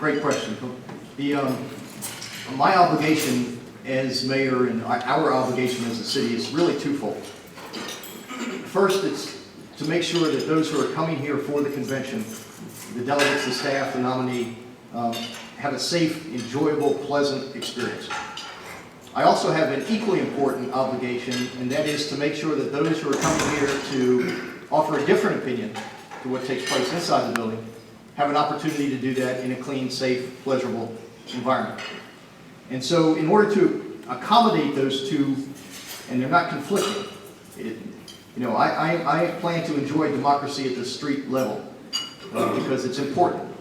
Great question. My obligation as mayor and our obligation as a city is really twofold. First, it's to make sure that those who are coming here for the convention, the delegates, the staff, the nominee, have a safe, enjoyable, pleasant experience. I also have an equally important obligation, and that is to make sure that those who are coming here to offer a different opinion to what takes place inside the building have an opportunity to do that in a clean, safe, pleasurable environment. And so in order to accommodate those two, and they're not conflicting, I plan to enjoy democracy at the street level because it's important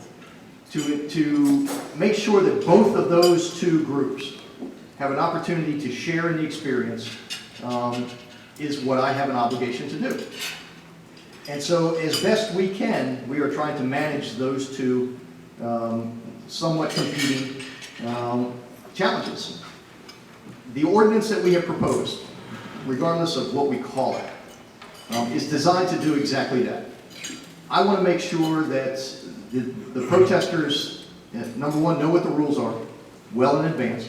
to make sure that both of those two groups have an opportunity to share in the experience is what I have an obligation to do. And so as best we can, we are trying to manage those two somewhat competing challenges. The ordinance that we have proposed, regardless of what we call it, is designed to do exactly that. I want to make sure that the protesters, number one, know what the rules are well in advance.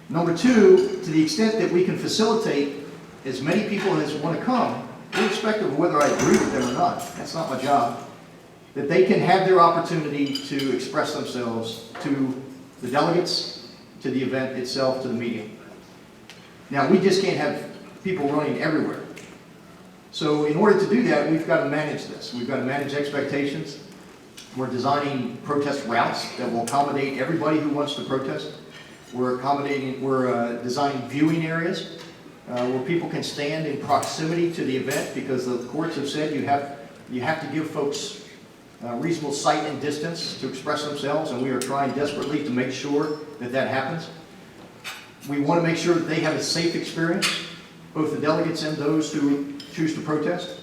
Number two, to the extent that we can facilitate as many people as want to come, irrespective of whether I agree with them or not, that's not my job, that they can have their opportunity to express themselves to the delegates, to the event itself, to the meeting. Now, we just can't have people running everywhere. So in order to do that, we've got to manage this. We've got to manage expectations. We're designing protest routes that will accommodate everybody who wants to protest. We're designing viewing areas where people can stand in proximity to the event, because the courts have said you have to give folks reasonable sight and distance to express themselves, and we are trying desperately to make sure that that happens. We want to make sure that they have a safe experience, both the delegates and those who choose to protest.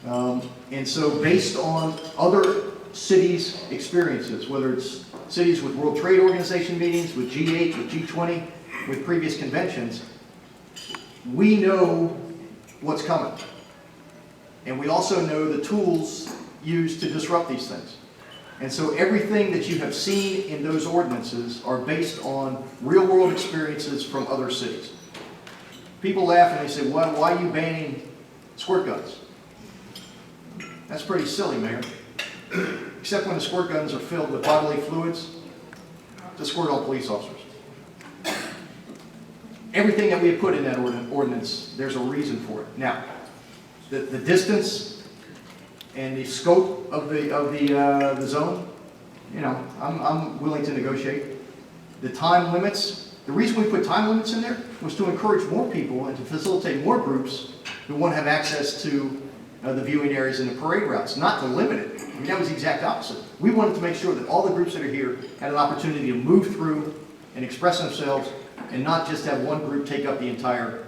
And so based on other cities' experiences, whether it's cities with World Trade Organization meetings, with G8, with G20, with previous conventions, we know what's coming. And we also know the tools used to disrupt these things. And so everything that you have seen in those ordinances are based on real-world experiences from other cities. People laugh and they say, why are you banning squirt guns? That's pretty silly, Mayor. Except when the squirt guns are filled with bodily fluids to squirt on police officers. Everything that we have put in that ordinance, there's a reason for it. Now, the distance and the scope of the zone, I'm willing to negotiate. The time limits, the reason we put time limits in there was to encourage more people and to facilitate more groups who want to have access to the viewing areas and the parade routes, not to limit it. I mean, that was the exact opposite. We wanted to make sure that all the groups that are here had an opportunity to move through and express themselves, and not just have one group take up the entire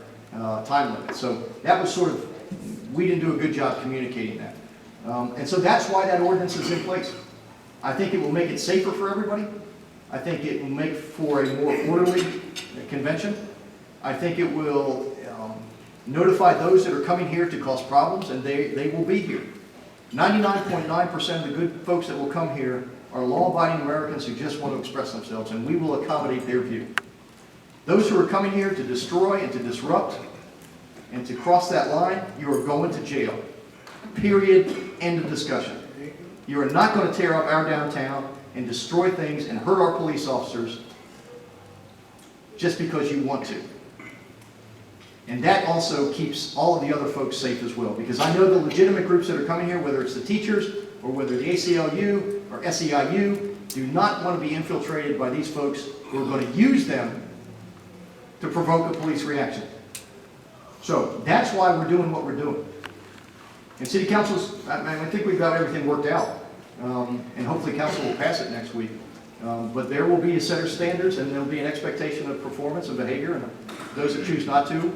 time limit. So that was sort of, we didn't do a good job communicating that. And so that's why that ordinance is in place. I think it will make it safer for everybody. I think it will make for a more orderly convention. I think it will notify those that are coming here to cause problems, and they will be here. 99.9% of the good folks that will come here are law-abiding Americans who just want to express themselves, and we will accommodate their view. Those who are coming here to destroy and to disrupt and to cross that line, you are going to jail. Period. End of discussion. You are not going to tear up our downtown and destroy things and hurt our police officers just because you want to. And that also keeps all of the other folks safe as well, because I know the legitimate groups that are coming here, whether it's the teachers or whether the ACLU or SEIU, do not want to be infiltrated by these folks who are going to use them to provoke a police reaction. So that's why we're doing what we're doing. And City Council's, I think we've got everything worked out. And hopefully Council will pass it next week. But there will be a set of standards, and there will be an expectation of performance and behavior, and those that choose not to